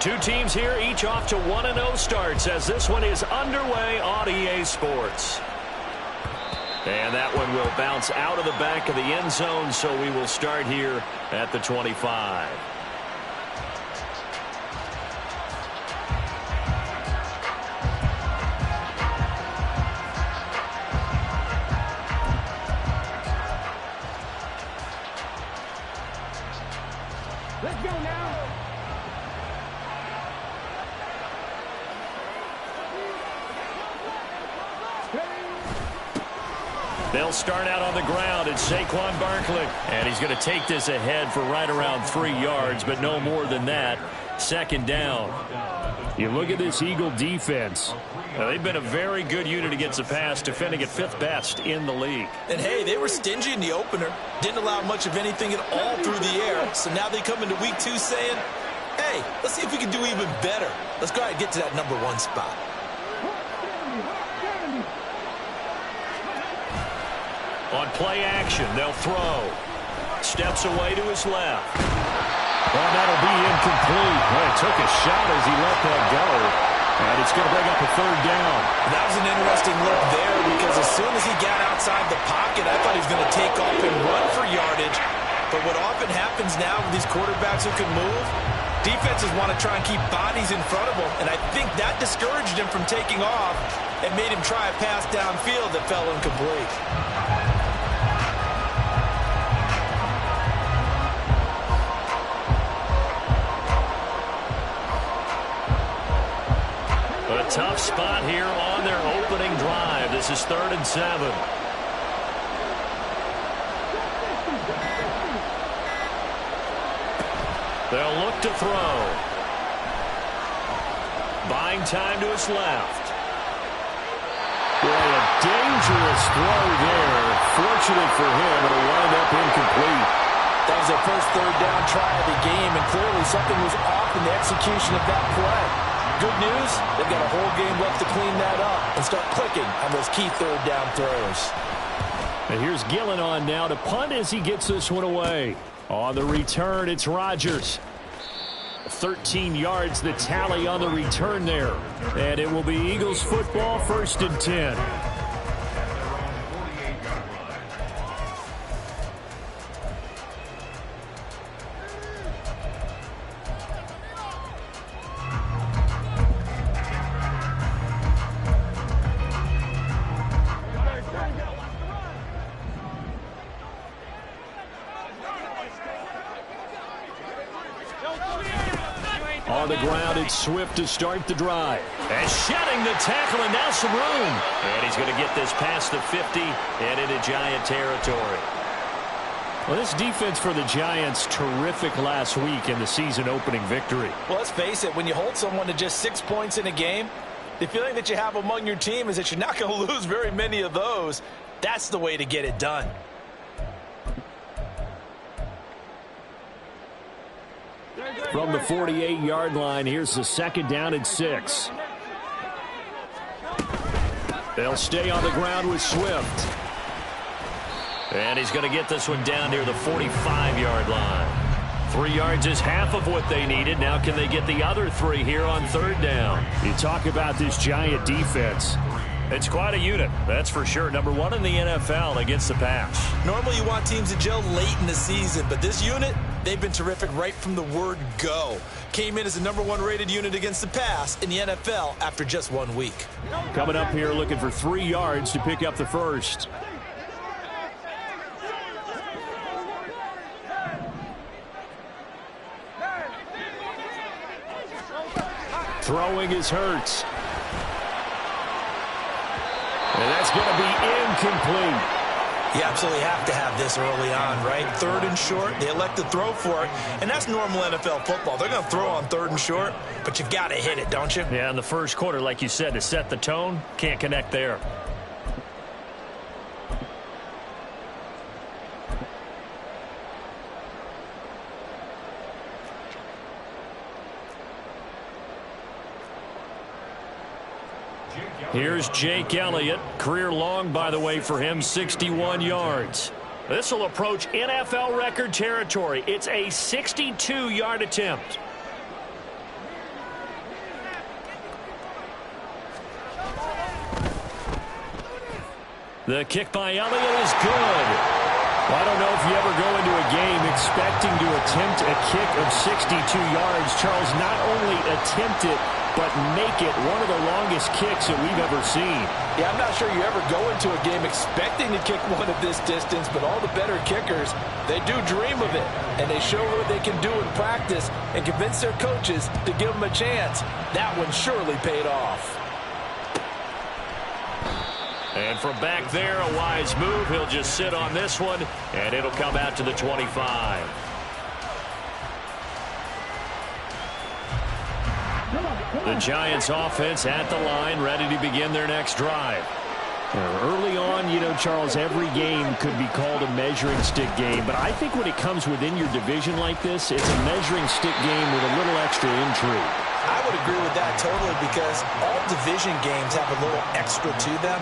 Two teams here, each off to 1-0 starts as this one is underway on EA Sports. And that one will bounce out of the back of the end zone, so we will start here at the 25. Let's go now. They'll start out on the ground. It's Saquon Barkley. And he's going to take this ahead for right around 3 yards, but no more than that. Second down. You look at this Eagle defense. They've been a very good unit against the pass, defending at 5th best in the league. And, hey, they were stingy in the opener. Didn't allow much of anything at all through the air. So now they come into week 2 saying, hey, let's see if we can do even better. Let's go ahead and get to that number 1 spot. On play action, they'll throw. Steps away to his left. And that'll be incomplete. Well, he took a shot as he let that go. And it's going to bring up a 3rd down. That was an interesting look there because as soon as he got outside the pocket, I thought he was going to take off and run for yardage. But what often happens now with these quarterbacks who can move, defenses want to try and keep bodies in front of them. And I think that discouraged him from taking off and made him try a pass downfield that fell incomplete. A tough spot here on their opening drive. This is 3rd and 7. They'll look to throw. Buying time to his left. Boy, a dangerous throw there. Fortunate for him, it'll wind up incomplete. That was their first 3rd down try of the game, and clearly something was off in the execution of that play. Good news, they've got a whole game left to clean that up and start clicking on those key 3rd down throws. And here's Gillen on now to punt as he gets this one away. On the return, it's Rodgers. 13 yards, the tally on the return there. And it will be Eagles football, 1st and 10. On the ground, it's Swift to start the drive. And shedding the tackle, and now some room. And he's going to get this past the 50 and into Giant territory. Well, this defense for the Giants, terrific last week in the season-opening victory. Well, let's face it, when you hold someone to just 6 points in a game, the feeling that you have among your team is that you're not going to lose very many of those. That's the way to get it done. From the 48-yard line, here's the 2nd down and 6. They'll stay on the ground with Swift. And he's going to get this one down near the 45-yard line. 3 yards is half of what they needed. Now can they get the other 3 here on 3rd down? You talk about this Giant defense. It's quite a unit, that's for sure. Number 1 in the NFL against the pass. Normally you want teams to gel late in the season, but this unit, they've been terrific right from the word go. Came in as the number 1 rated unit against the pass in the NFL after just 1 week. Coming up here looking for 3 yards to pick up the first. Throwing is Hurts. And that's going to be incomplete. You absolutely have to have this early on, right? 3rd and short, they elect to throw for it, and that's normal NFL football. They're going to throw on 3rd and short, but you got to hit it, don't you? Yeah, in the first quarter, like you said, to set the tone, can't connect there. Here's Jake Elliott. Career long, by the way, for him, 61 yards. This will approach NFL record territory. It's a 62-yard attempt. The kick by Elliott is good. Well, I don't know if you ever go into a game expecting to attempt a kick of 62 yards. Charles, not only attempt it, but make it one of the longest kicks that we've ever seen. Yeah, I'm not sure you ever go into a game expecting to kick one of this distance, but all the better kickers, they do dream of it, and they show what they can do in practice and convince their coaches to give them a chance. That one surely paid off. And from back there, a wise move. He'll just sit on this one, and it'll come out to the 25. The Giants offense at the line, ready to begin their next drive. Early on, you know, Charles, every game could be called a measuring stick game. But I think when it comes within your division like this, it's a measuring stick game with a little extra intrigue. I would agree with that totally because all division games have a little extra to them.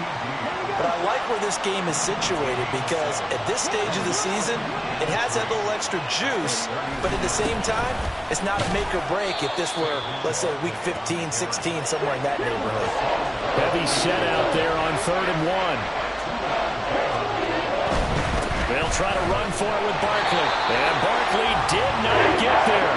But I like where this game is situated because at this stage of the season, it has that little extra juice, but at the same time, it's not a make or break if this were, let's say, week 15, 16, somewhere in that neighborhood. Heavy set out there on 3rd and 1. They'll try to run for it with Barkley. And Barkley did not get there.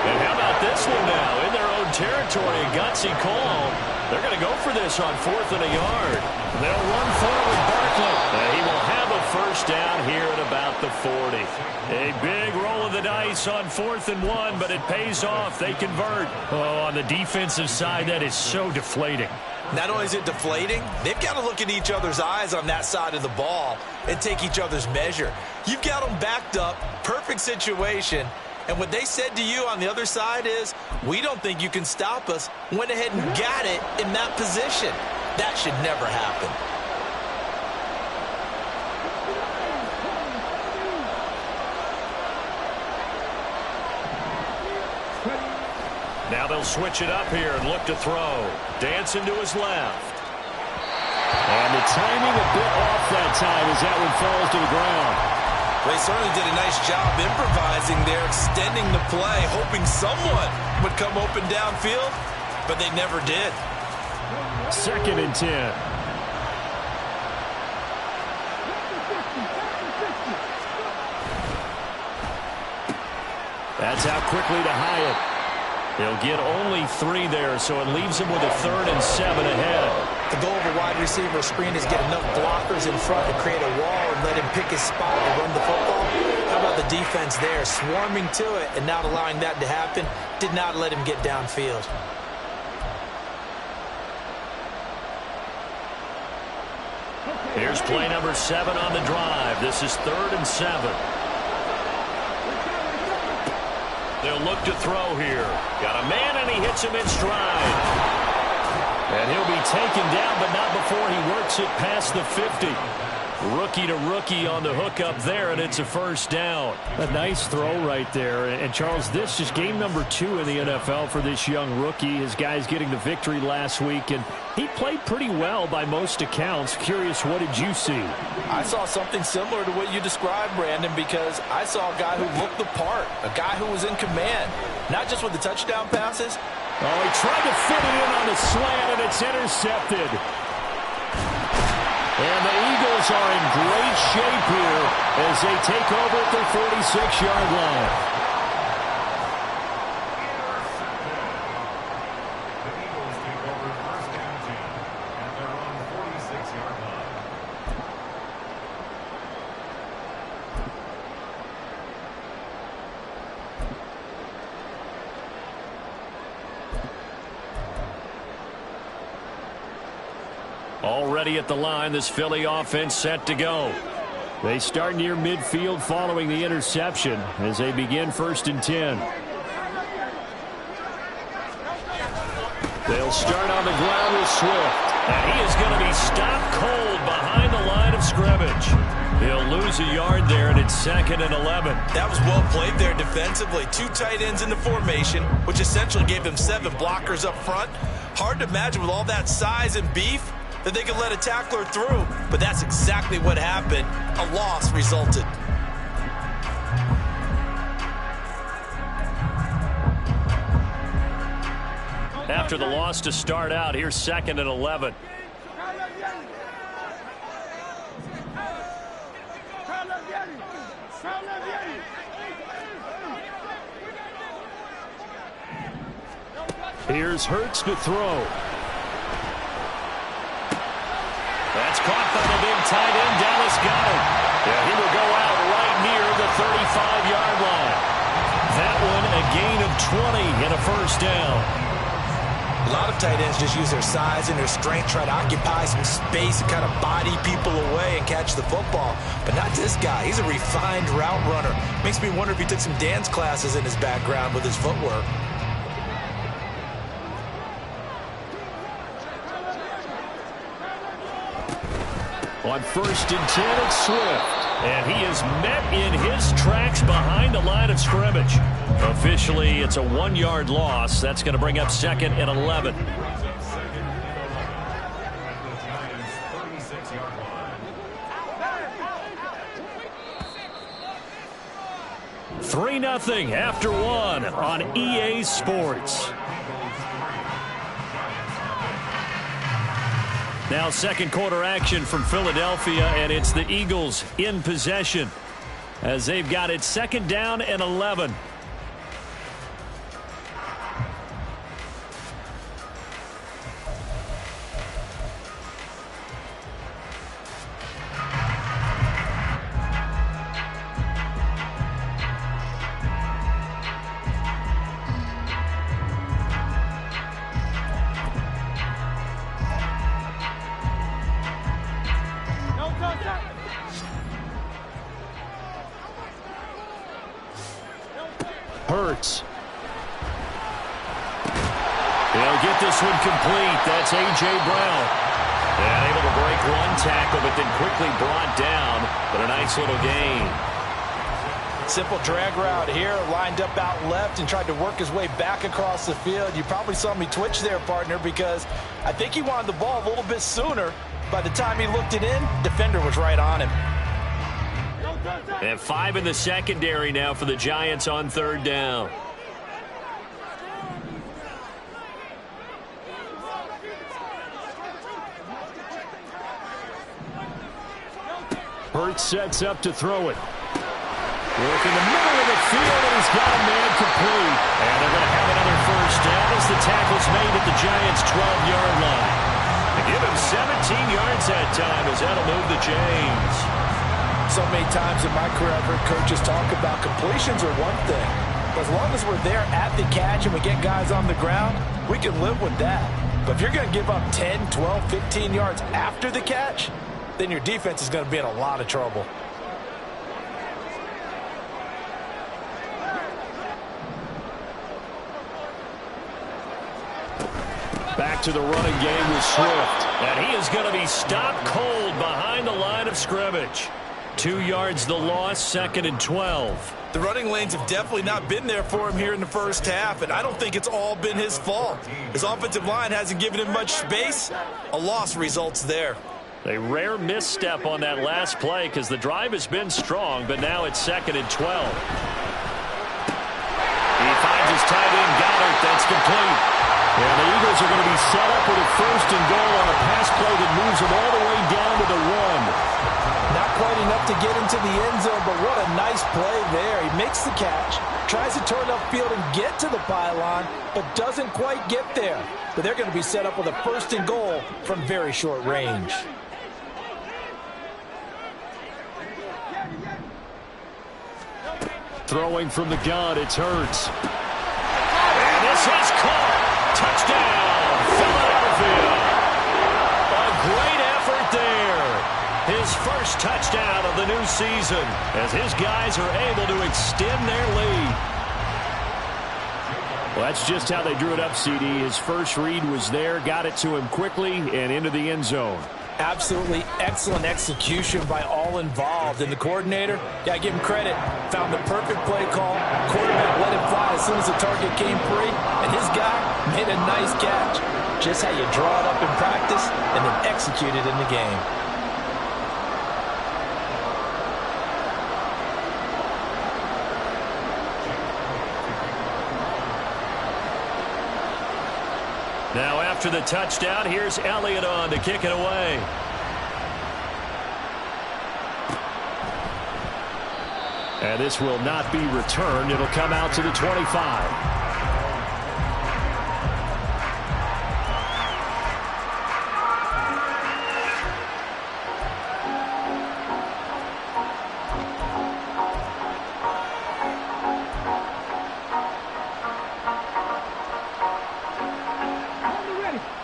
And how about this one now? In their own territory, a gutsy call. They're going to go for this on 4th and a yard. They'll run for it with Barkley. And he will have a first down here at about the 40. A big roll of the dice on 4th and 1, but it pays off. They convert. Oh, on the defensive side, that is so deflating. Not only is it deflating, they've got to look in each other's eyes on that side of the ball and take each other's measure. You've got them backed up, perfect situation, and what they said to you on the other side is, we don't think you can stop us. Went ahead and got it in that position. That should never happen. Now they'll switch it up here and look to throw. Dancing to his left. And the timing a bit off that time as that one falls to the ground. They certainly did a nice job improvising there, extending the play, hoping someone would come open downfield, but they never did. 2nd and 10. That's out quickly to Hyatt. He'll get only 3 there, so it leaves him with a 3rd and 7 ahead. The goal of a wide receiver screen is get enough blockers in front to create a wall and let him pick his spot to run the football. How about the defense there, swarming to it and not allowing that to happen? Did not let him get downfield. Here's play number 7 on the drive. This is 3rd and 7. They'll look to throw here. Got a man, and he hits him in stride. And he'll be taken down, but not before he works it past the 50. Rookie to rookie on the hook up there, and it's a first down. A nice throw right there. And, Charles, this is game number 2 in the NFL for this young rookie. His guys getting the victory last week, and he played pretty well by most accounts. Curious, what did you see? I saw something similar to what you described, Brandon, because I saw a guy who looked the part, a guy who was in command, not just with the touchdown passes. Oh, he tried to fit it in on the slant, and it's intercepted. And the Eagles are in great shape here as they take over at their 46-yard line. The Eagles take over first and 10, and they're on the 46-yard line. Already at the line, this Philly offense set to go. They start near midfield following the interception as they begin 1st and 10. They'll start on the ground with Swift. And he is going to be stopped cold behind the line of scrimmage. He'll lose a yard there, and it's 2nd and 11. That was well played there defensively. 2 tight ends in the formation, which essentially gave them 7 blockers up front. Hard to imagine with all that size and beef that they could let a tackler through, but that's exactly what happened. A loss resulted. After the loss to start out, here's 2nd and 11. Here's Hurts to throw. That's caught by the big tight end. Dallas got it. Yeah, he will go out right near the 35-yard line. That one a gain of 20 and a first down. A lot of tight ends just use their size and their strength, try to occupy some space and kind of body people away and catch the football. But not this guy. He's a refined route runner. Makes me wonder if he took some dance classes in his background with his footwork. On 1st and 10, it's Swift. And he is met in his tracks behind the line of scrimmage. Officially, it's a 1-yard loss. That's going to bring up 2nd and 11. 3-0 after 1 on EA Sports. Now second quarter action from Philadelphia, and it's the Eagles in possession as they've got it 2nd down and 11. Hurts. They'll get this one complete. That's A.J. Brown. And able to break one tackle, but then quickly brought down. But a nice little gain. Simple drag route here, lined up out left and tried to work his way back across the field. You probably saw me twitch there, partner, because I think he wanted the ball a little bit sooner. By the time he looked it in, defender was right on him. And 5 in the secondary now for the Giants on 3rd down. Hurts sets up to throw it. Work in the middle of the field, and he's got a man complete. And they're going to have another first down as the tackle's made at the Giants' 12-yard line. They give him 17 yards that time as that'll move the James. So many times in my career I've heard coaches talk about completions are one thing. But as long as we're there at the catch and we get guys on the ground, we can live with that. But if you're going to give up 10, 12, 15 yards after the catch, then your defense is going to be in a lot of trouble. Back to the running game with Swift. And he is going to be stopped cold behind the line of scrimmage. 2 yards the loss, 2nd and 12. The running lanes have definitely not been there for him here in the first half, and I don't think it's all been his fault. His offensive line hasn't given him much space. A loss results there. A rare misstep on that last play because the drive has been strong, but now it's 2nd and 12. He finds his tight end, Goddard. That's complete. And the Eagles are going to be set up with a 1st and goal on a pass play that moves them all the way down to the 1. Not quite enough to get into the end zone, but what a nice play there. He makes the catch, tries to turn upfield and get to the pylon, but doesn't quite get there. But they're going to be set up with a 1st and goal from very short range. Throwing from the gun, it's Hurts. And this is caught. Touchdown, Philadelphia. A great effort there. His first touchdown of the new season as his guys are able to extend their lead. Well, that's just how they drew it up, CD. His first read was there, got it to him quickly, and into the end zone. Absolutely excellent execution by all involved. And the coordinator, got to give him credit, found the perfect play call. Quarterback let it fly as soon as the target came free, and his guy made a nice catch. Just how you draw it up in practice and then execute it in the game. Now after the touchdown, here's Elliott on to kick it away. And this will not be returned. It'll come out to the 25.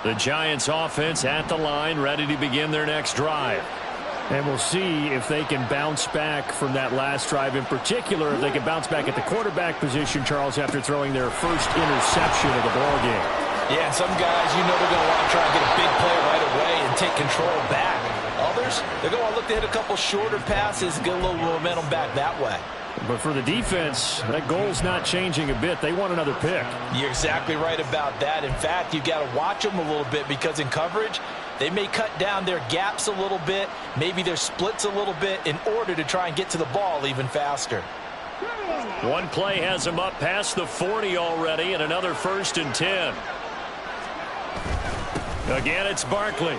The Giants offense at the line, ready to begin their next drive. And we'll see if they can bounce back from that last drive. In particular, if they can bounce back at the quarterback position, Charles, after throwing their first interception of the ball game. Yeah, some guys, you know they're going to want to try and get a big play right away and take control back. Others, they're going to look to hit a couple shorter passes, get a little momentum back that way. But for the defense, that goal's not changing a bit. They want another pick. You're exactly right about that. In fact, you've got to watch them a little bit because in coverage, they may cut down their gaps a little bit, maybe their splits a little bit in order to try and get to the ball even faster. One play has them up past the 40 already, and another 1st and 10. Again, it's Barkley.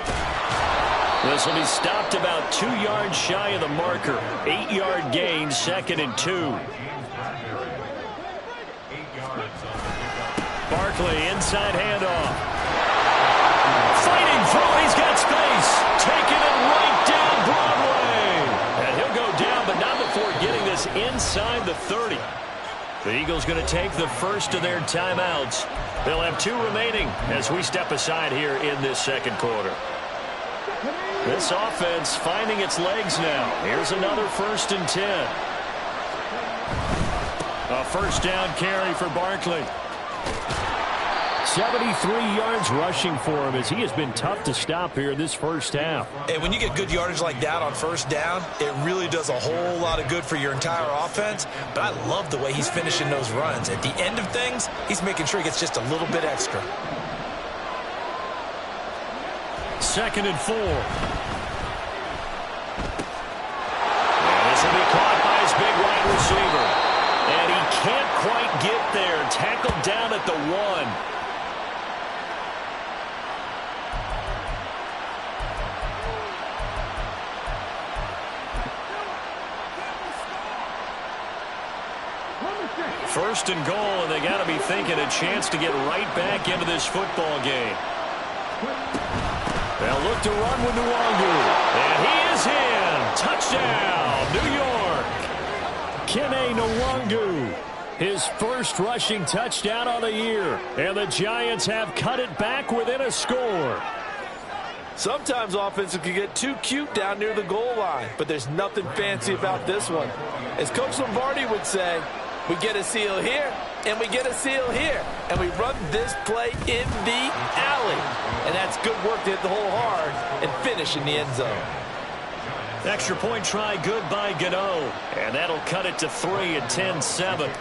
This will be stopped about 2 yards shy of the marker. 8-yard gain, 2nd and 2. Barkley, inside handoff. Fighting through, he's got space. Taking it right down Broadway. And he'll go down, but not before getting this inside the 30. The Eagles going to take the first of their timeouts. They'll have 2 remaining as we step aside here in this second quarter. This offense finding its legs now. Here's another 1st and 10. A first down carry for Barkley. 73 yards rushing for him as he has been tough to stop here this first half. And when you get good yardage like that on first down, it really does a whole lot of good for your entire offense. But I love the way he's finishing those runs. At the end of things, he's making sure he gets just a little bit extra. 2nd and 4. And this will be caught by his big wide receiver. And he can't quite get there. Tackled down at the 1. First and goal, and they got to be thinking a chance to get right back into this football game. They'll look to run with Nwangu. And he is in. Touchdown, New York. Kene Nwangu. His first rushing touchdown of the year. And the Giants have cut it back within a score. Sometimes offenses can get too cute down near the goal line, but there's nothing fancy about this one. As Coach Lombardi would say, we get a seal here, and we get a seal here, and we run this play in the alley. And that's good work to hit the hole hard and finish in the end zone. Extra point try good by Gano, and that'll cut it to 3 at 10-7.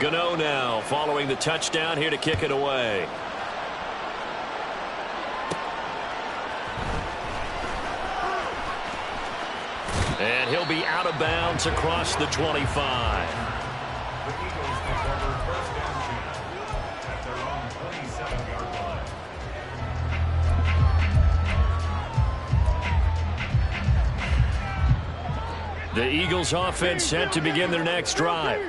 Gano now following the touchdown here to kick it away. And he'll be out of bounds across the 25. The Eagles take over 1st and 10 at their own 27-yard line. The Eagles offense set to begin their next drive.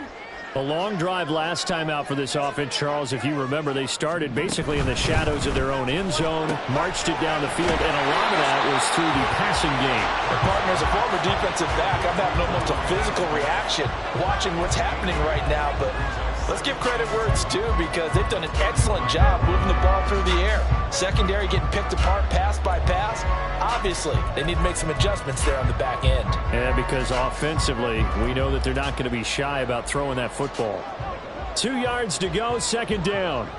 A long drive last time out for this offense, Charles. If you remember, they started basically in the shadows of their own end zone, marched it down the field, and a lot of that was through the passing game. Partner, as a former defensive back, I'm having almost a physical reaction watching what's happening right now, but let's give credit where it's due because they've done an excellent job moving the ball through the air. Secondary getting picked apart pass by pass. Obviously, they need to make some adjustments there on the back end. And because offensively, we know that they're not going to be shy about throwing that football. 2 yards to go, 2nd down.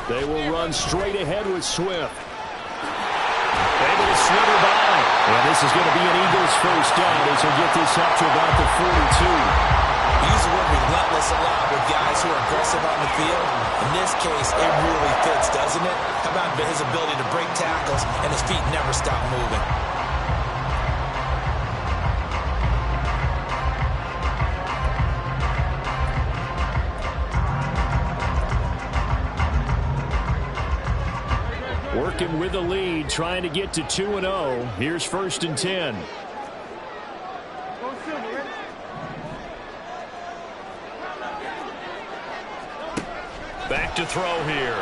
They will run straight ahead with Swift. Able to slither by. And this is going to be an Eagles first down as he'll get this up to about the 42. Use the word relentless a lot with guys who are aggressive on the field. In this case, it really fits, doesn't it? How about his ability to break tackles and his feet never stop moving? Working zone with the lead, trying to get to 2-0. Here's 1st and 10. Back to throw here.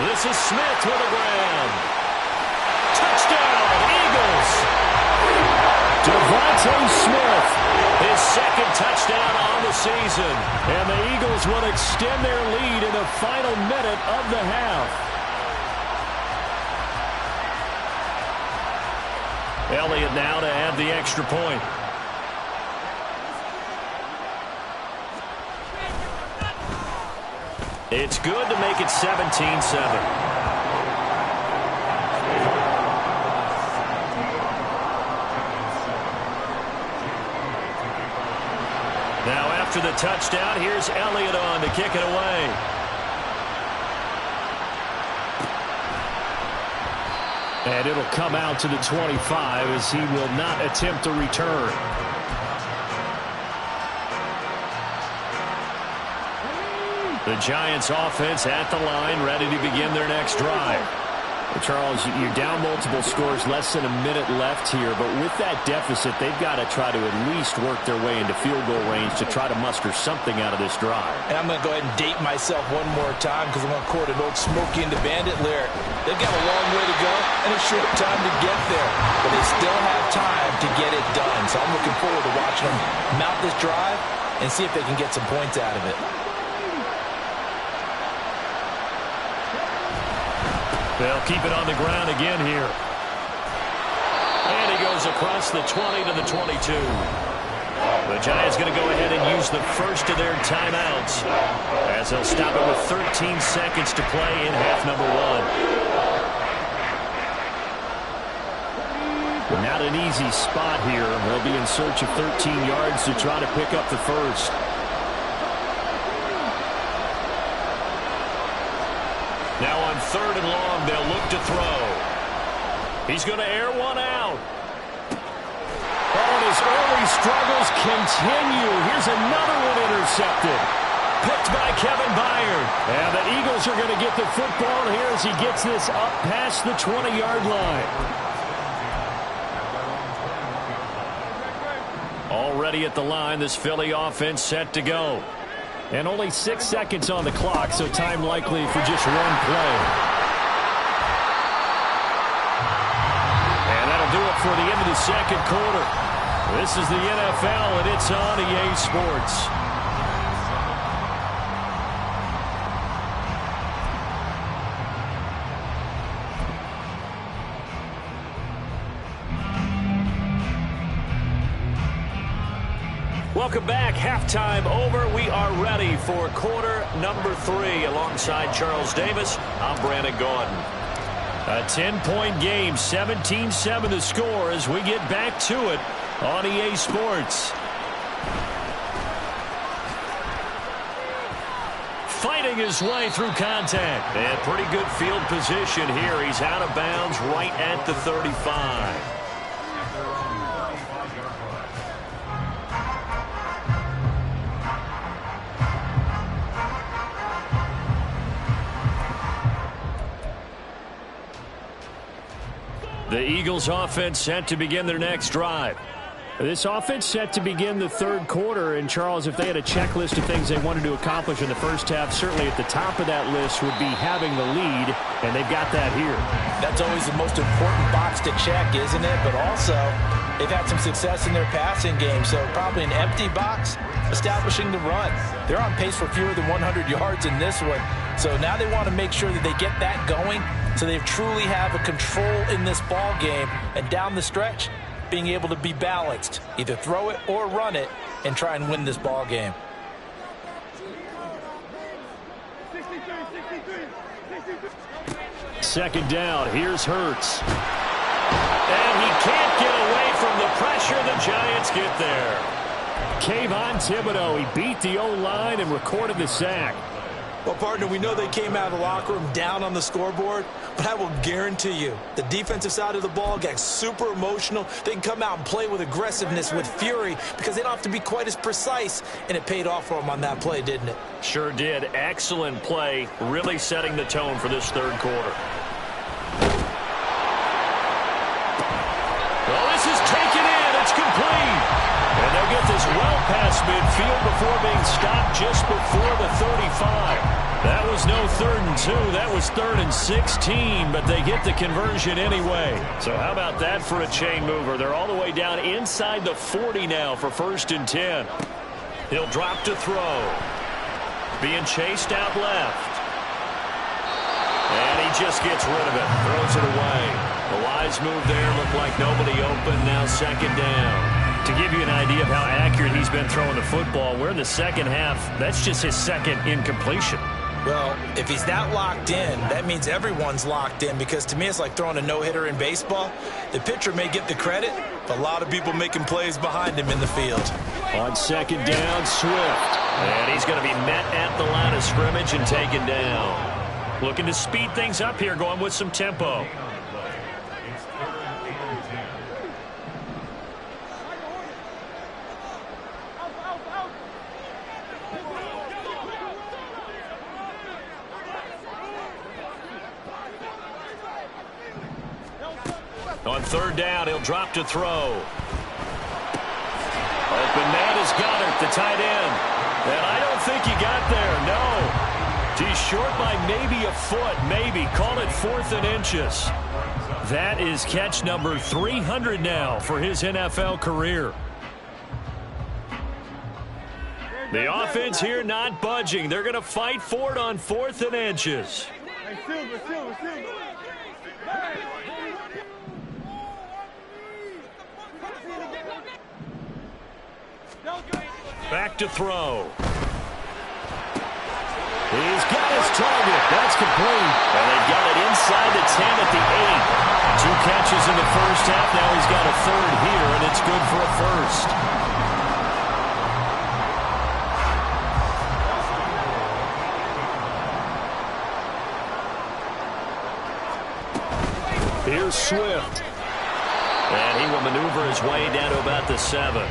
This is Smith with a grab. Touchdown, Eagles. Devontae Smith. His 2nd touchdown on the season. And the Eagles will extend their lead in the final minute of the half. Elliott now to add the extra point. It's good to make it 17-7. Now after the touchdown, here's Elliott on to kick it away. And it'll come out to the 25 as he will not attempt a return. The Giants offense at the line, ready to begin their next drive. Well, Charles, you're down multiple scores, less than a minute left here, but with that deficit, they've got to try to at least work their way into field goal range to try to muster something out of this drive. And I'm going to go ahead and date myself one more time because I'm going to quote an old Smokey and the Bandit lyric. They've got a long way to go and a short time to get there, but they still have time to get it done. So I'm looking forward to watching them mount this drive and see if they can get some points out of it. They'll keep it on the ground again here. And he goes across the 20 to the 22. The Giants going to go ahead and use the first of their timeouts as they'll stop it with 13 seconds to play in half number 1. Not an easy spot here. They'll be in search of 13 yards to try to pick up the first. Now on 3rd and long, they'll look to throw. He's going to air one out. Oh, and his early struggles continue. Here's another one intercepted. Picked by Kevin Byard. And the Eagles are going to get the football here as he gets this up past the 20-yard line. Already at the line, this Philly offense set to go. And only 6 seconds on the clock, so time likely for just one play. And that'll do it for the end of the 2nd quarter. This is the NFL, and it's on EA Sports. Welcome back. Halftime over. We are ready for quarter number 3. Alongside Charles Davis, I'm Brandon Gaudin. A 10-point game, 17-7 the score as we get back to it on EA Sports. Fighting his way through contact. And pretty good field position here. He's out of bounds right at the 35. The Eagles offense set to begin their next drive. This offense set to begin the 3rd quarter. And, Charles, if they had a checklist of things they wanted to accomplish in the first half, certainly at the top of that list would be having the lead, and they've got that here. That's always the most important box to check, isn't it? But also, they've had some success in their passing game, so probably an empty box establishing the run. They're on pace for fewer than 100 yards in this one, so now they want to make sure that they get that going so they truly have a control in this ball game, and down the stretch, being able to be balanced, either throw it or run it, and try and win this ball game. Second down, here's Hurts. And he can't get away from the pressure. The Giants get there. Kayvon Thibodeau, he beat the O-line and recorded the sack. Well, partner, we know they came out of the locker room down on the scoreboard, but I will guarantee you the defensive side of the ball got super emotional. They can come out and play with aggressiveness, with fury, because they don't have to be quite as precise, and it paid off for them on that play, didn't it? Sure did. Excellent play, really setting the tone for this third quarter. Well, this is taken in. It's complete. And they'll get this well past midfield before being stopped just before the 35. That was no 3rd and 2. That was 3rd and 16, but they get the conversion anyway. So how about that for a chain mover? They're all the way down inside the 40 now for 1st and 10. He'll drop to throw. Being chased out left. And he just gets rid of it. Throws it away. The wise move there. Looked like nobody open. Now 2nd down. To give you an idea of how accurate he's been throwing the football, we're in the 2nd half. That's just his 2nd incompletion. Well, if he's that locked in, that means everyone's locked in, because to me it's like throwing a no-hitter in baseball. The pitcher may get the credit, but a lot of people making plays behind him in the field. On 2nd down, Swift. And he's going to be met at the line of scrimmage and taken down. Looking to speed things up here, going with some tempo. It's 3rd and 10. On 3rd down, he'll drop to throw. Open man is Goddard, the tight end. And I don't think he got there, no. He's short by maybe a foot, maybe. Call it 4th and inches. That is catch number 300 now for his NFL career. The offense here not budging. They're going to fight for it on 4th and inches. Back to throw. He's got his target. That's complete. And they've got it inside the 10 at the 8. 2 catches in the first half. Now he's got a 3rd here, and it's good for a 1st. Here's Swift. And he will maneuver his way down to about the 7.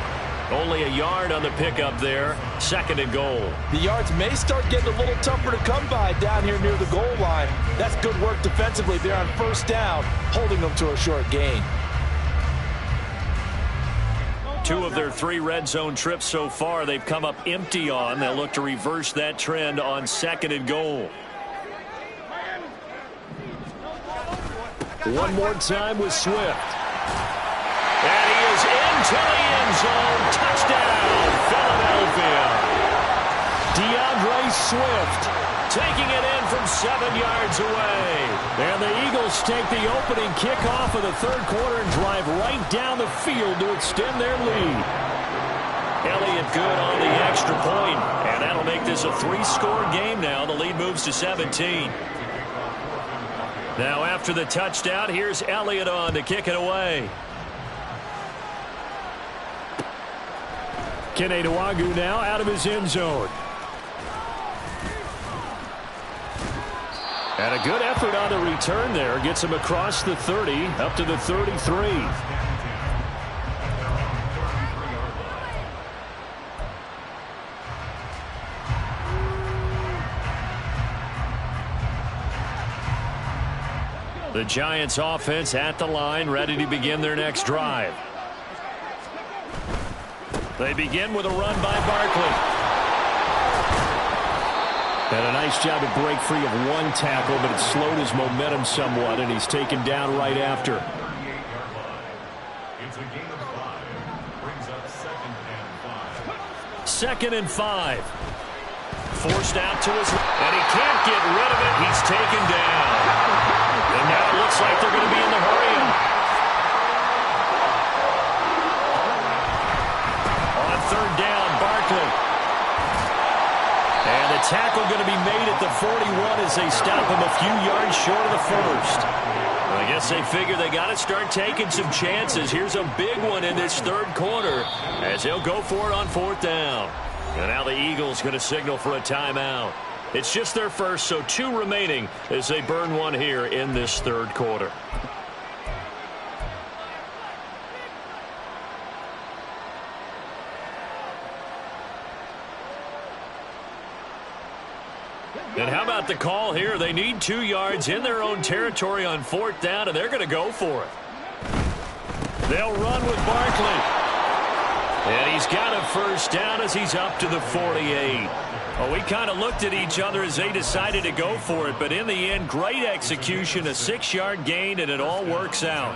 Only a yard on the pickup there. 2nd and goal. The yards may start getting a little tougher to come by down here near the goal line. That's good work defensively there on 1st down, holding them to a short gain. 2 of their 3 red zone trips so far they've come up empty on. They'll look to reverse that trend on 2nd and goal. One more time with Swift. And he is into the end zone. Touchdown, Philadelphia. DeAndre Swift taking it in from 7 yards away. And the Eagles take the opening kickoff of the 3rd quarter and drive right down the field to extend their lead. Elliott good on the extra point, and that'll make this a 3-score game now. The lead moves to 17. Now after the touchdown, here's Elliott on to kick it away. Kene Nwangwu now out of his end zone. And a good effort on the return there. Gets him across the 30, up to the 33. The Giants offense at the line, ready to begin their next drive. They begin with a run by Barkley. And a nice job to break free of 1 tackle, but it slowed his momentum somewhat, and he's taken down right after. It's a gain of 5. Brings up 2nd and 5. Forced out to his left, and he can't get rid of it. He's taken down. And now it looks like they're going to be in the hurry-up. On 3rd down, Barkley. And the tackle going to be made at the 41 as they stop him a few yards short of the 1st. Well, I guess they figure they got to start taking some chances. Here's a big one in this 3rd quarter as they'll go for it on 4th down. And now the Eagles going to signal for a timeout. It's just their first, so 2 remaining as they burn one here in this third quarter. And how about the call here? They need 2 yards in their own territory on 4th down, and they're going to go for it. They'll run with Barkley. And he's got a first down as he's up to the 48. Well, we kind of looked at each other as they decided to go for it, but in the end, great execution, a 6-yard gain, and it all works out.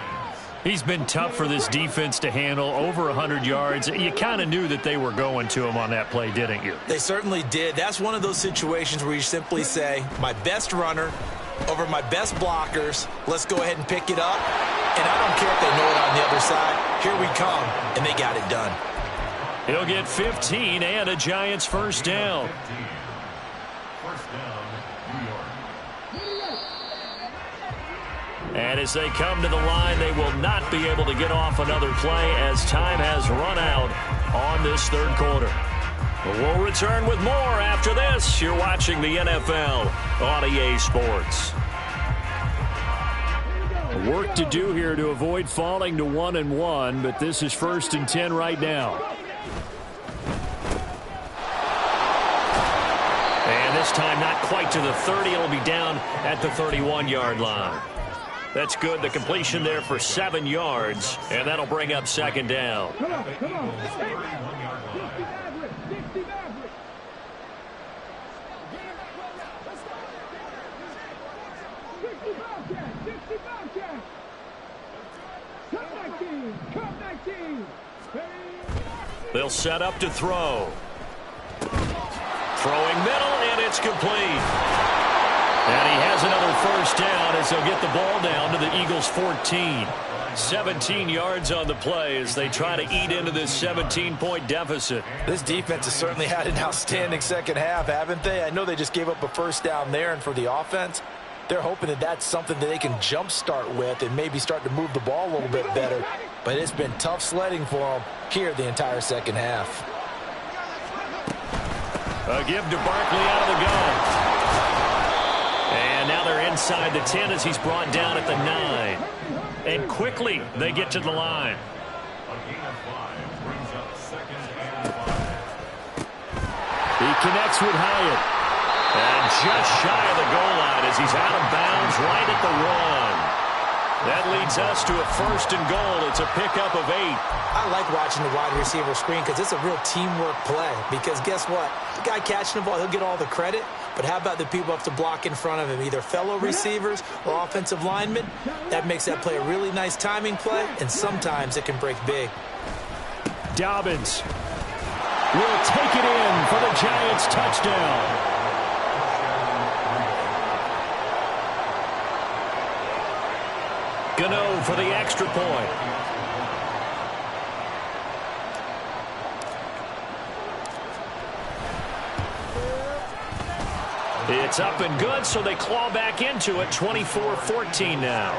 He's been tough for this defense to handle, over 100 yards. You kind of knew that they were going to him on that play, didn't you? They certainly did. That's one of those situations where you simply say, my best runner over my best blockers, let's go ahead and pick it up. And I don't care if they know it on the other side. Here we come, and they got it done. He'll get 15 and a Giants first down. First down, New York. And as they come to the line, they will not be able to get off another play as time has run out on this third quarter. We'll return with more after this. You're watching the NFL on EA Sports. Work to do here to avoid falling to 1-1, but this is 1st and 10 right now. And this time not quite to the 30. It'll be down at the 31-yard line. That's good. The completion there for 7 yards, and that'll bring up 2nd down. Come on. 31-yard line. 60 Maverick. Come 19. They'll set up to throw. Throwing middle, and it's complete. And he has another first down as they'll get the ball down to the Eagles' 14. 17 yards on the play as they try to eat into this 17-point deficit. This defense has certainly had an outstanding second half, haven't they? I know they just gave up a first down there, and for the offense, they're hoping that that's something that they can jumpstart with and maybe start to move the ball a little bit better. But it's been tough sledding for them here the entire second half. A give to Barkley out of the gun. And now they're inside the 10 as he's brought down at the 9. And quickly they get to the line. A gain of 5 brings up 2nd and 5. He connects with Hyatt. And just shy of the goal line as he's out of bounds right at the 1. That leads us to a 1st and goal. It's a pickup of 8. I like watching the wide receiver screen because it's a real teamwork play. Because guess what? The guy catching the ball, he'll get all the credit. But how about the people have to block in front of him, either fellow receivers or offensive linemen? That makes that play a really nice timing play, and sometimes it can break big. Dobbins will take it in for the Giants touchdown. Gano for the extra point. It's up and good, so they claw back into it. 24-14 now.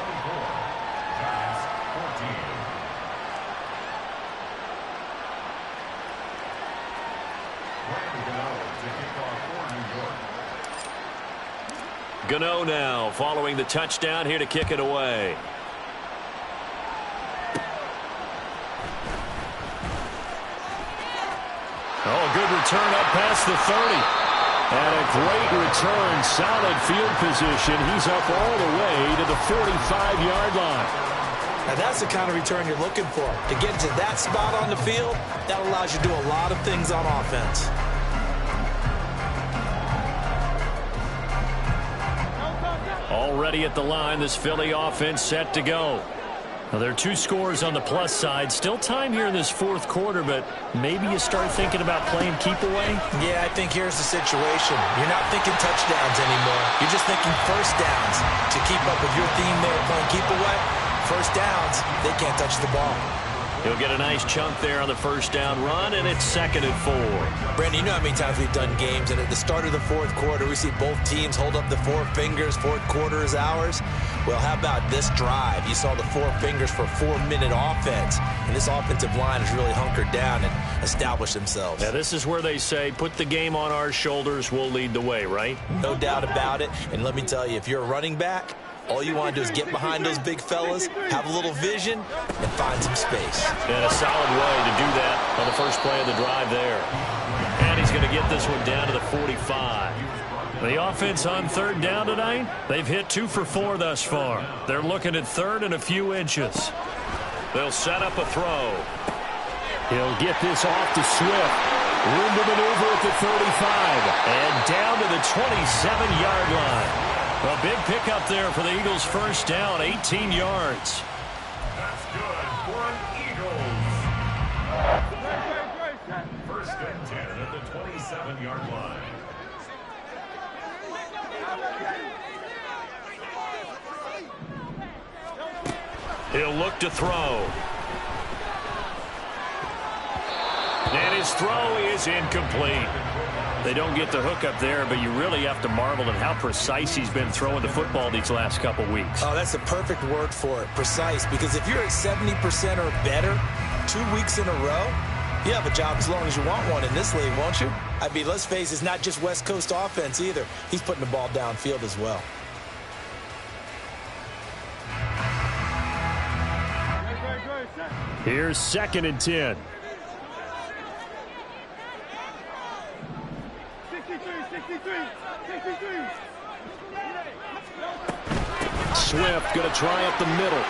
Gano now following the touchdown here to kick it away. Oh, a good return up past the 30. And a great return, solid field position. He's up all the way to the 45-yard line. Now that's the kind of return you're looking for. To get to that spot on the field, that allows you to do a lot of things on offense. Already at the line, this Philly offense set to go. Well, there are 2 scores on the plus side. Still time here in this 4th quarter, but maybe you start thinking about playing keep away? Yeah, I think here's the situation. You're not thinking touchdowns anymore. You're just thinking first downs. To keep up with your theme there playing keep away, first downs, they can't touch the ball. He'll get a nice chunk there on the first down run, and it's 2nd and 4. Brandon, you know how many times we've done games, and at the start of the 4th quarter, we see both teams hold up the 4 fingers, 4th quarter is ours. Well, how about this drive? You saw the 4 fingers for a 4-minute offense, and this offensive line is really hunkered down, and establish themselves. Now, this is where they say, put the game on our shoulders, we'll lead the way, right? No doubt about it. And let me tell you, if you're a running back, all you want to do is get behind those big fellas, have a little vision, and find some space. And a solid way to do that on the first play of the drive there. And he's going to get this one down to the 45. The offense on third down tonight, they've hit 2 for 4 thus far. They're looking at third and a few inches. They'll set up a throw. He'll get this off to Swift. Room to maneuver at the 35. And down to the 27-yard line. A big pickup there for the Eagles' first down, 18 yards. That's good for an Eagles. First and 10 at the 27-yard line. He'll look to throw. And his throw is incomplete. They don't get the hook up there, but you really have to marvel at how precise he's been throwing the football these last couple weeks. Oh, that's the perfect word for it, precise. Because if you're at 70% or better 2 weeks in a row, you have a job as long as you want one in this league, won't you? I mean, let's face it, it's not just West Coast offense either. He's putting the ball downfield as well. Here's 2nd and 10. Swift going to try up the middle.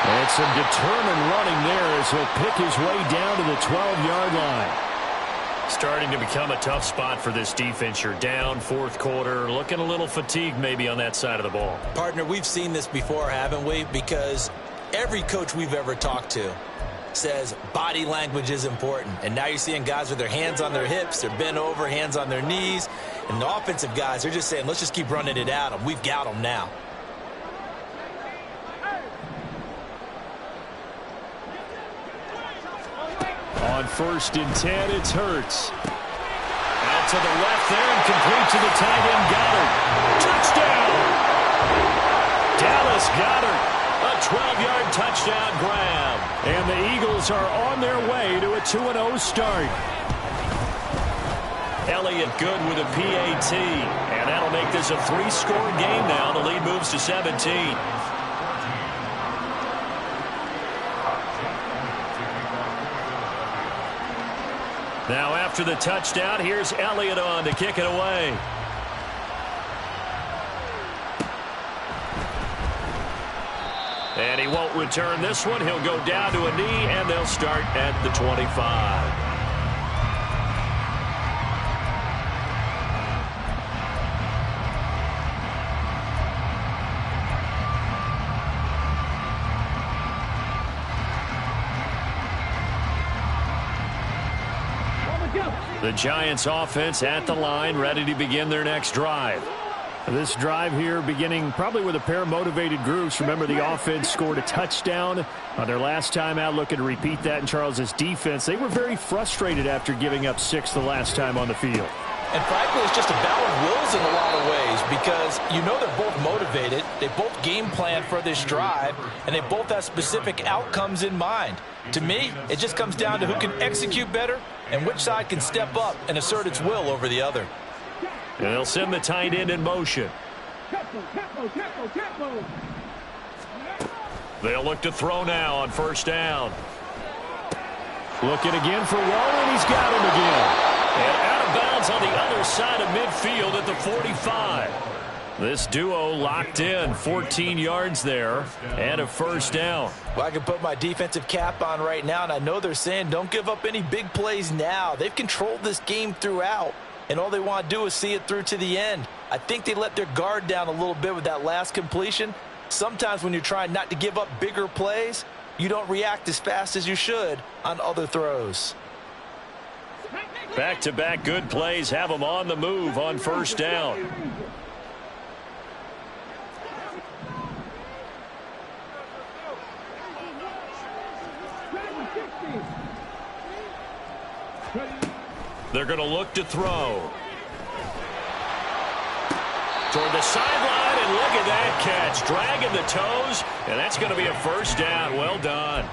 And some determined running there as he'll pick his way down to the 12-yard line. Starting to become a tough spot for this defense. You're down, fourth quarter, looking a little fatigued maybe on that side of the ball. Partner, we've seen this before, haven't we? Because every coach we've ever talked to says body language is important. And now you're seeing guys with their hands on their hips, they're bent over, hands on their knees. And the offensive guys, they're just saying, let's just keep running it at them. We've got them now. On 1st and 10, it's Hurts. Out to the left there and complete to the tight end Goddard. Touchdown! Dallas Goddard. A 12-yard touchdown grab. And the Eagles are on their way to a 2-0 start. Elliott good with a PAT. And that'll make this a 3-score game now. The lead moves to 17. Now after the touchdown, here's Elliott on to kick it away. And he won't return this one. He'll go down to a knee, and they'll start at the 25. The Giants offense at the line, ready to begin their next drive. This drive here beginning probably with a pair of motivated groups. Remember, the offense scored a touchdown on their last time out, looking to repeat that in Charles's defense. They were very frustrated after giving up 6 the last time on the field. And frankly, it's just a battle of wills in a lot of ways because you know they're both motivated. They both game plan for this drive, and they both have specific outcomes in mind. To me, it just comes down to who can execute better and which side can step up and assert its will over the other. And they'll send the tight end in motion. They'll look to throw now on 1st down. Looking again for Waller, and he's got him again. And out of bounds on the other side of midfield at the 45. This duo locked in, 14 yards there, and a 1st down. Well, I can put my defensive cap on right now, and I know they're saying don't give up any big plays now. They've controlled this game throughout, and all they want to do is see it through to the end. I think they let their guard down a little bit with that last completion. Sometimes when you're trying not to give up bigger plays, you don't react as fast as you should on other throws. Back-to-back good plays have them on the move on 1st down. They're going to look to throw. Toward the sideline, and look at that catch. Dragging the toes, and that's going to be a 1st down. Well done.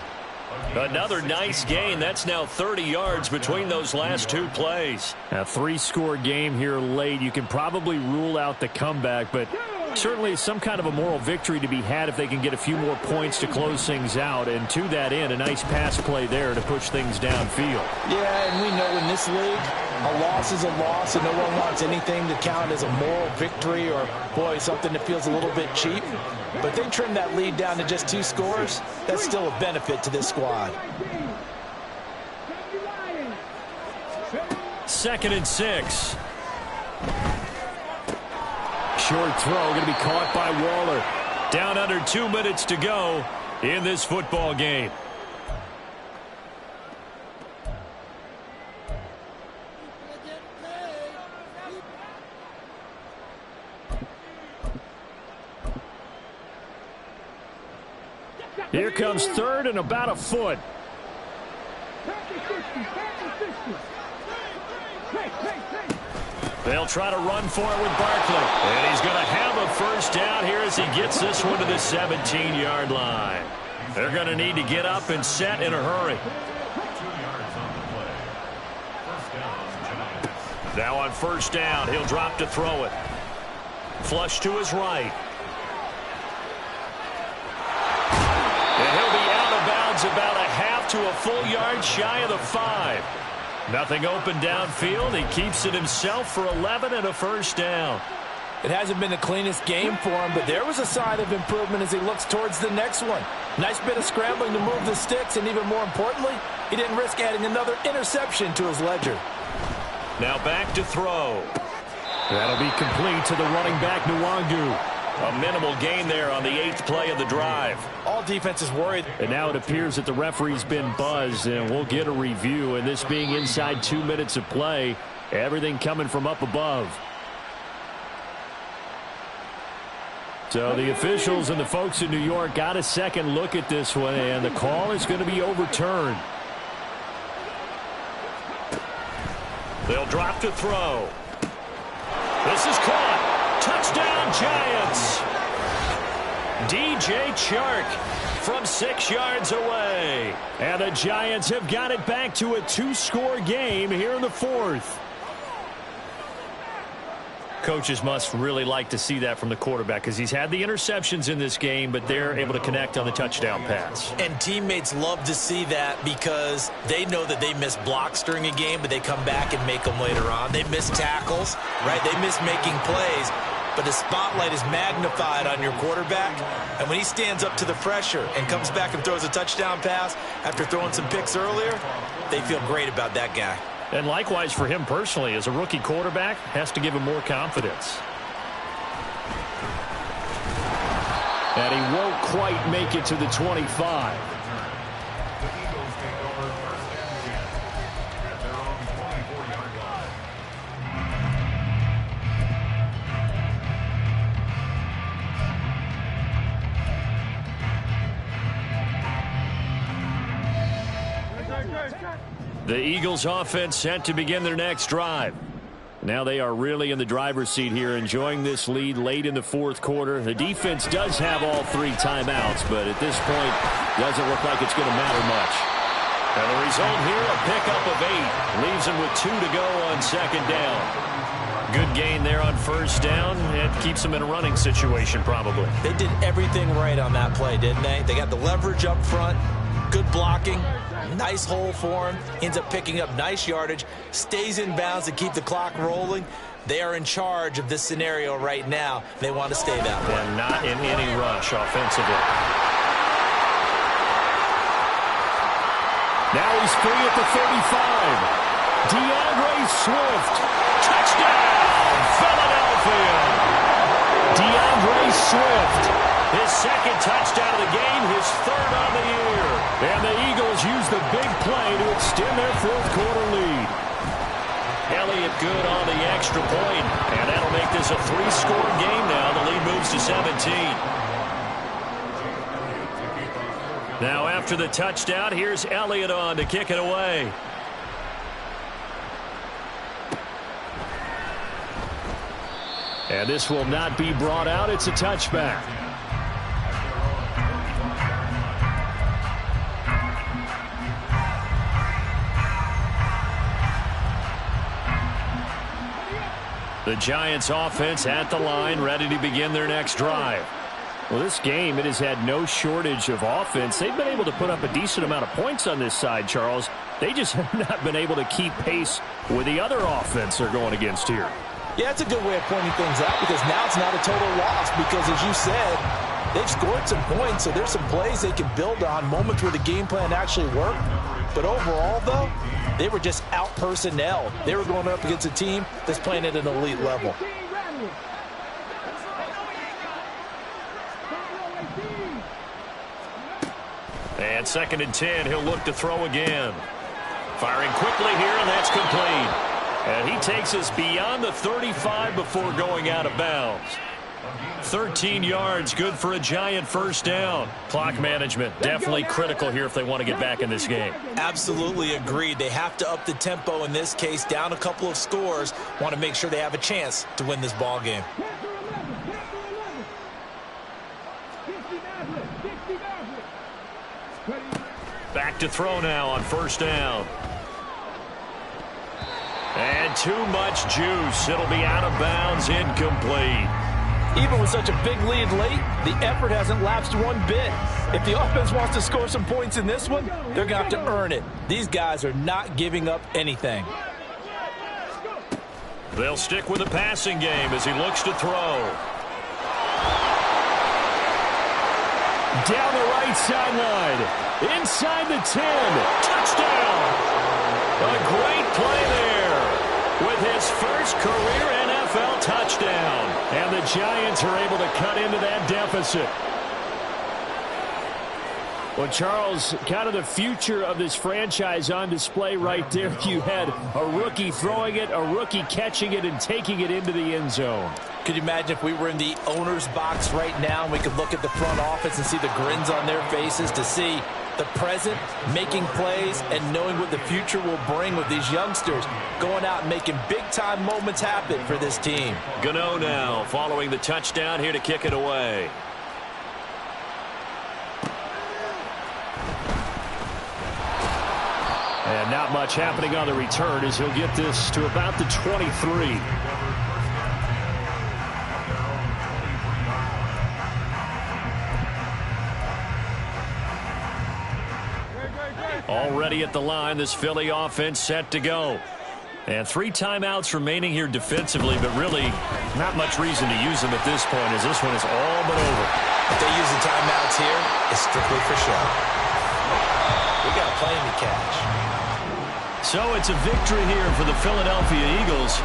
Another nice gain. That's now 30 yards between those last two plays. A three-score game here late. You can probably rule out the comeback, but certainly some kind of a moral victory to be had if they can get a few more points to close things out. And to that end, a nice pass play there to push things downfield. Yeah, and we know in this league, a loss is a loss, and no one wants anything to count as a moral victory or, boy, something that feels a little bit cheap. But they trim that lead down to just 2 scores. That's still a benefit to this squad. 2nd and 6. Short throw going to be caught by Waller. Down under 2 minutes to go in this football game. Here comes 3rd and about a foot. They'll try to run for it with Barkley. And he's going to have a first down here as he gets this one to the 17-yard line. They're going to need to get up and set in a hurry. 2 yards on the play. First down, Giants. Now on first down, he'll drop to throw it. Flush to his right. And he'll be out of bounds about a half to a full yard shy of the 5. Nothing open downfield. He keeps it himself for 11 and a first down. It hasn't been the cleanest game for him, but there was a sign of improvement as he looks towards the next one. Nice bit of scrambling to move the sticks, and even more importantly, he didn't risk adding another interception to his ledger. Now back to throw. That'll be complete to the running back, Nwangu. A minimal gain there on the 8th play of the drive. All defenses worried. And now it appears that the referee's been buzzed, and we'll get a review. And this being inside 2 minutes of play, everything coming from up above. So the officials and the folks in New York got a second look at this one, and the call is going to be overturned. They'll drop to throw. This is caught. Touchdown, Giants. DJ Chark from 6 yards away. And the Giants have got it back to a 2-score game here in the 4th. Coaches must really like to see that from the quarterback because he's had the interceptions in this game, but they're able to connect on the touchdown pass. And teammates love to see that because they know that they miss blocks during a game, but they come back and make them later on. They miss tackles, right? They miss making plays, but the spotlight is magnified on your quarterback. And when he stands up to the pressure and comes back and throws a touchdown pass after throwing some picks earlier, they feel great about that guy. And likewise for him personally, as a rookie quarterback, has to give him more confidence. And he won't quite make it to the 25. The Eagles take over first and 10 at their own 24-yard line. The Eagles offense set to begin their next drive. Now they are really in the driver's seat here, enjoying this lead late in the 4th quarter. The defense does have all 3 timeouts, but at this point, doesn't look like it's going to matter much. And the result here, a pickup of 8. Leaves them with 2 to go on 2nd down. Good gain there on first down. It keeps them in a running situation, probably. They did everything right on that play, didn't they? They got the leverage up front, good blocking, nice hole for him. Ends up picking up nice yardage, stays in bounds to keep the clock rolling. They are in charge of this scenario right now. They want to stay that way. And not in any rush offensively. Now he's free at the 35. DeAndre Swift. Touchdown, Philadelphia. DeAndre Swift. His 2nd touchdown of the game, his 3rd on the year. And the Eagles use the big play to extend their 4th quarter lead. Elliott good on the extra point, and that'll make this a 3-score game now. The lead moves to 17. Now after the touchdown, here's Elliott on to kick it away. And this will not be brought out. It's a touchback. The Giants offense at the line, ready to begin their next drive. Well, this game, it has had no shortage of offense. They've been able to put up a decent amount of points on this side, Charles. They just have not been able to keep pace with the other offense they're going against here. Yeah, it's a good way of pointing things out because now it's not a total loss because, as you said, they've scored some points, so there's some plays they can build on, moments where the game plan actually worked. But overall, though, they were just out-personnel. They were going up against a team that's playing at an elite level. And 2nd and 10, he'll look to throw again. Firing quickly here, and that's complete. And he takes us beyond the 35 before going out of bounds. 13 yards, good for a Giant first down. Clock management, definitely critical here if they want to get back in this game. Absolutely agreed. They have to up the tempo in this case, down a couple of scores. Want to make sure they have a chance to win this ball game. Back to throw now on first down. And too much juice. It'll be out of bounds, incomplete. Even with such a big lead late, the effort hasn't lapsed one bit. If the offense wants to score some points in this one, they're going to have to earn it. These guys are not giving up anything. They'll stick with the passing game as he looks to throw. Down the right sideline. Inside the 10. Touchdown. A great play there with his first career NFL touchdown. And the Giants are able to cut into that deficit. Well, Charles, kind of the future of this franchise on display right there. You had a rookie throwing it, a rookie catching it, and taking it into the end zone. Could you imagine if we were in the owner's box right now and we could look at the front office and see the grins on their faces to see the present, making plays, and knowing what the future will bring with these youngsters going out and making big-time moments happen for this team. Gano now following the touchdown here to kick it away. And not much happening on the return as he'll get this to about the 23. Already at the line, this Philly offense set to go. And 3 timeouts remaining here defensively, but really not much reason to use them at this point as this one is all but over. If they use the timeouts here, it's strictly for show. We got plenty to catch. So it's a victory here for the Philadelphia Eagles.